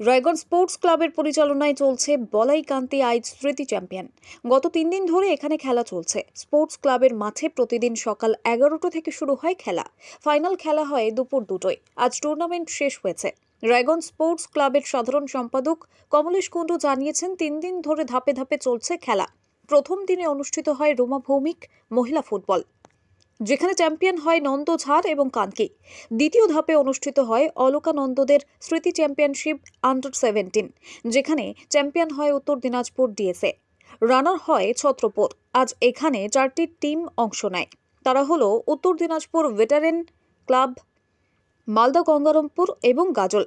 Raiganj sports ক্লাবের পরিচালনায় চলছে বলাইকান্তি আইচ স্মৃতি চ্যাম্পিয়ন। গত 3 দিন ধরে এখানে খেলা চলছে। স্পোর্টস ক্লাবের মাঠে প্রতিদিন সকাল 11টা থেকে শুরু হয় খেলা। ফাইনাল খেলা হয় দুপুর 2টোয়। আজ টুর্নামেন্ট শেষ হয়েছে। রায়গঞ্জ স্পোর্টস ক্লাবের সাধারণ সম্পাদক কমলেশ কুণ্ডু জানিয়েছেন, 3 দিন ধরে ধাপে ধাপে চলছে খেলা। প্রথম দিনে অনুষ্ঠিত হয় রুমা ভৌমিক মহিলা ফুটবল, যেখানে চ্যাম্পিয়ন হয় নন্দ ঝাড় এবং কানকি। দ্বিতীয় ধাপে অনুষ্ঠিত হয় অলকানন্দদের স্মৃতি চ্যাম্পিয়নশিপ আন্ডার-17, যেখানে চ্যাম্পিয়ন হয় উত্তর দিনাজপুর ডিএসএ। রানার হয় ছত্রপুর। আজ এখানে 4টি টিম অংশ নেয়। তারা হলো উত্তর দিনাজপুর ভেটারেন ক্লাব, মালদা গঙ্গারামপুর এবং গাজল।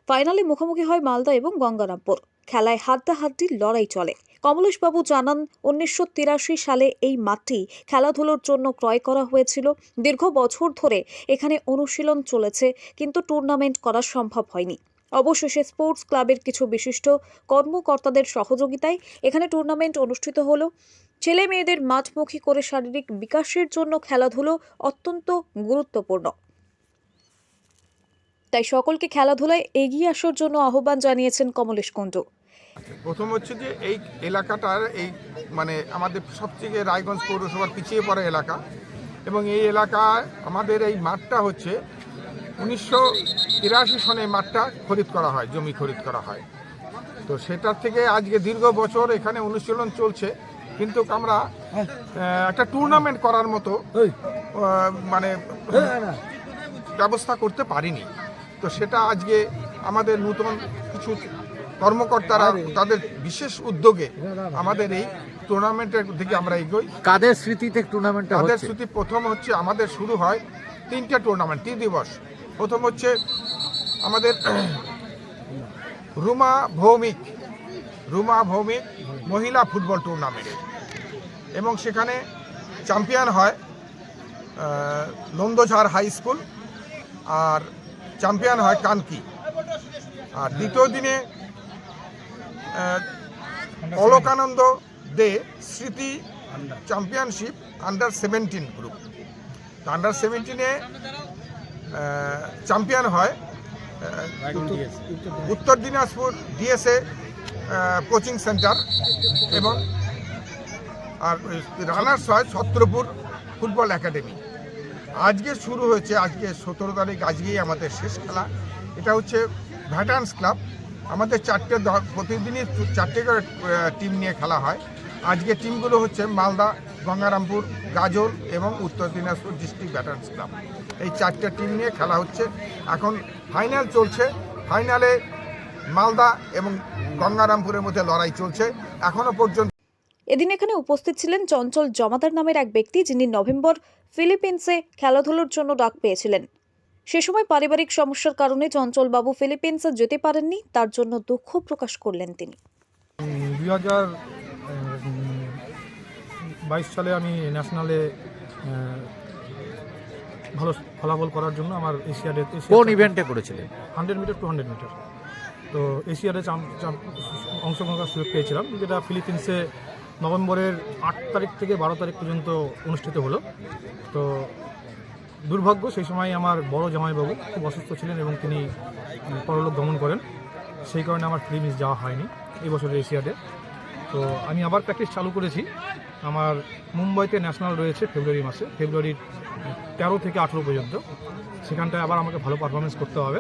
ফাইনালে মুখোমুখি হয় মালদা এবং গঙ্গারামপুর। খেলায় হাড্ডাহাড্ডি লড়াই চলে। কমলেশবাবু জানান, 1983 সালে এই মাঠটি খেলাধুলোর জন্য ক্রয় করা হয়েছিল। দীর্ঘ বছর ধরে এখানে অনুশীলন চলেছে, কিন্তু টুর্নামেন্ট করা সম্ভব হয়নি। অবশেষে স্পোর্টস ক্লাবের কিছু বিশিষ্ট কর্মকর্তাদের সহযোগিতায় এখানে টুর্নামেন্ট অনুষ্ঠিত হলো। ছেলে মেয়েদের মাঠমুখী করে শারীরিক বিকাশের জন্য খেলাধুলো অত্যন্ত গুরুত্বপূর্ণ। তাই সকলকে খেলাধুলায় এগিয়ে আসার জন্য আহ্বান জানিয়েছেন কমলেশ কুণ্ডু। প্রথম হচ্ছে যে এই এলাকাটার আমাদের সবথেকে রায়গঞ্জ পৌরসভার পিছিয়ে পড়া এলাকা, এবং এই এলাকায় আমাদের এই মাঠটা হচ্ছে 1983 সনে মাঠটা খরিদ করা হয়, জমি খরিদ করা হয়। তো সেটার থেকে আজকে দীর্ঘ বছর এখানে অনুশীলন চলছে, কিন্তু আমরা একটা টুর্নামেন্ট করার মতো ব্যবস্থা করতে পারিনি। তো সেটা আজকে আমাদের নতুন কিছু কর্মকর্তারা তাদের বিশেষ উদ্যোগে আমাদের এই টুর্নামেন্টের দিকে আমরা এগোই। কাদের স্মৃতিতে টুর্নামেন্টটা হচ্ছে? কাদের স্মৃতি প্রথম হচ্ছে আমাদের শুরু হয় 3টে টুর্নামেন্ট, 3 দিবস। প্রথম হচ্ছে আমাদের রুমা ভৌমিক মহিলা ফুটবল টুর্নামেন্ট, এবং সেখানে চ্যাম্পিয়ন হয় নন্দঝাড় হাই স্কুল, আর চ্যাম্পিয়ন হয় কানকি। আর দ্বিতীয় দিনে অলকানন্দ দে স্মৃতি চ্যাম্পিয়নশিপ আন্ডার-17 গ্রুপ। আন্ডার-17-এ চ্যাম্পিয়ন হয় উত্তর দিনাজপুর ডিএসএ কোচিং সেন্টার, এবং আর রানার্স হয় ছত্রপুর ফুটবল একাডেমি। আজকে শুরু হয়েছে, আজকে 17 তারিখ, আজকেই আমাদের শেষ খেলা। এটা হচ্ছে ভেটারান্স ক্লাব। আমাদের প্রতিদিনই 4টে করে টিম নিয়ে খেলা হয়। আজকে টিমগুলো হচ্ছে মালদা, গঙ্গারামপুর, গাজল এবং উত্তর দিনাজপুর ডিস্ট্রিক্ট ভেটারান্স ক্লাব। এই 4টে টিম নিয়ে খেলা হচ্ছে। এখন ফাইনাল চলছে। ফাইনালে মালদা এবং গঙ্গারামপুরের মধ্যে লড়াই চলছে এখনো পর্যন্ত। এদিন এখানে উপস্থিত ছিলেন চঞ্চল জমাদার নামের এক ব্যক্তি, যিনি নভেম্বর ফিলিপিন্সে খেলাধুলোর জন্য ডাক পেয়েছিলেন। সে সময় পারিবারিক সমস্যার কারণে চঞ্চলবাবু ফিলিপিন্সে যেতে পারেননি। তার জন্য দুঃখ প্রকাশ করলেন তিনি। 2022 সালে আমি ন্যাশনালে ভালো ফলাফল করার জন্য আমার এশিয়াডে কোন ইভেন্টে করেছিলেন? 100 মিটার, 200 মিটার। তো এশিয়াডে অংশগ্রহণ করার সুযোগ পেয়েছিলাম, যেটা ফিলিপিন্সে নভেম্বরের 8 তারিখ থেকে 12 তারিখ পর্যন্ত অনুষ্ঠিত হলো। তো দুর্ভাগ্য, সেই সময় আমার বড় জামাইবাবু খুব অসুস্থ ছিলেন এবং তিনি পরলোক গমন করেন। সেই কারণে আমার ফিলিপিন্স যাওয়া হয়নি এই বছরের এশিয়াডে। তো আমি আবার প্র্যাকটিস চালু করেছি। আমার মুম্বাইতে ন্যাশনাল রয়েছে ফেব্রুয়ারির 13 থেকে 18 পর্যন্ত। সেখানটায় আবার আমাকে ভালো পারফরমেন্স করতে হবে।